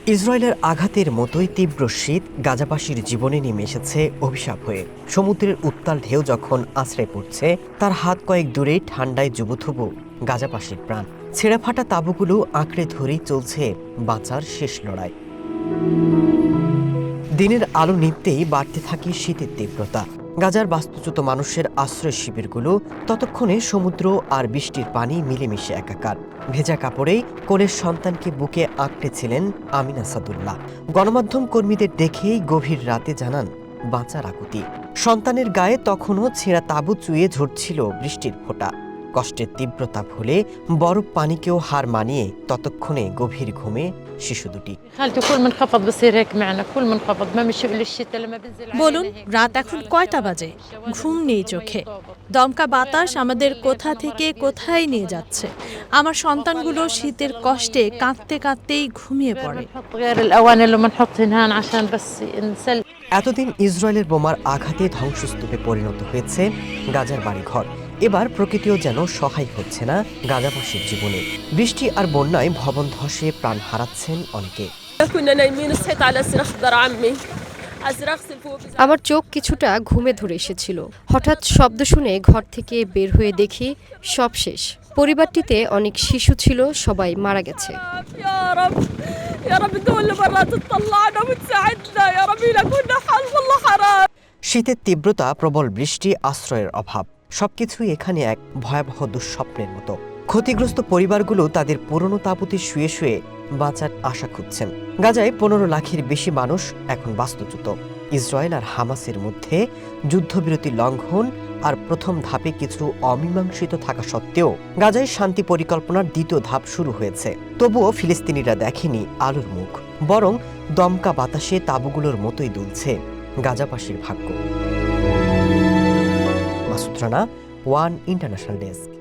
ইসরায়েলের আঘাতের মতোই তীব্র শীত গাজাবাসীর জীবনে নেমে এসেছে অভিশাপ হয়ে। সমুদ্রের উত্তাল ঢেউ যখন আশ্রয় পড়ছে, তার হাত কয়েক দূরেই ঠান্ডায় জুবুথুবু গাজাবাসীর প্রাণ। ছেঁড়া ফাটা তাঁবুগুলো আঁকড়ে ধরেই চলছে বাঁচার শেষ লড়াই। দিনের আলো নিভতেই বাড়তে থাকে শীতের তীব্রতা। গাজার বাস্তুচ্যুত মানুষের আশ্রয় শিবিরগুলো ততক্ষণে সমুদ্র আর বৃষ্টির পানি মিলেমিশে একাকার। ভেজা কাপড়েই কোলের সন্তানকে বুকে আঁকড়েছিলেন আমিনা সাদুল্লাহ। গণমাধ্যম কর্মীদের দেখেই গভীর রাতে জানান বাঁচার আকুতি। সন্তানের গায়ে তখনও ছেঁড়া তাঁবু চুইয়ে ঝরছিল বৃষ্টির ফোঁটা। কষ্টের তীব্রতা ভুলে বরফ পানিকেও হার মানিয়ে ততক্ষণে গভীর ঘুমে শিশু দুটি। বলুন, রাত এখন কয়টা বাজে? ঘুম নেই চোখে। দমকা বাতাস আমাদের কোথা থেকে কোথায় নিয়ে যাচ্ছে। আমার সন্তানগুলো শীতের কষ্টে কাঁদতে কাঁদতেই ঘুমিয়ে পড়ে। এতদিন ইসরায়েলের বোমার আঘাতে ধ্বংসস্তূপে পরিণত হয়েছে গাজার বাড়িঘর। এবার প্রকৃতিও যেন সহায় হচ্ছে না গাজাবাসীর জীবনে। বৃষ্টি আর বন্যায় ভবন ধসে প্রাণ হারাচ্ছেন অনেকে। আমার চোখ কিছুটা ঘুমে ধরে এসেছিল। হঠাৎ শব্দ শুনে ঘর থেকে বের হয়ে দেখি সব শেষ। পরিবারটিতে অনেক শিশু ছিল, সবাই মারা গেছে। শীতের তীব্রতা, প্রবল বৃষ্টি, আশ্রয়ের অভাব, সবকিছুই এখানে এক ভয়াবহ দুঃস্বপ্নের মতো। ক্ষতিগ্রস্ত পরিবারগুলো তাদের পুরনো তাঁবুতে শুয়ে শুয়ে বাঁচার আশা খুঁজছেন। গাজায় 15 লাখের বেশি মানুষ এখন বাস্তুচ্যুত। ইসরায়েল আর হামাসের মধ্যে যুদ্ধবিরতি লঙ্ঘন আর প্রথম ধাপে কিছু অমীমাংসিত থাকা সত্ত্বেও গাজায় শান্তি পরিকল্পনার দ্বিতীয় ধাপ শুরু হয়েছে। তবুও ফিলিস্তিনিরা দেখেনি আলোর মুখ, বরং দমকা বাতাসে তাঁবুগুলোর মতোই দুলছে গাজাবাসীর ভাগ্য। Masud Rana, one international desk.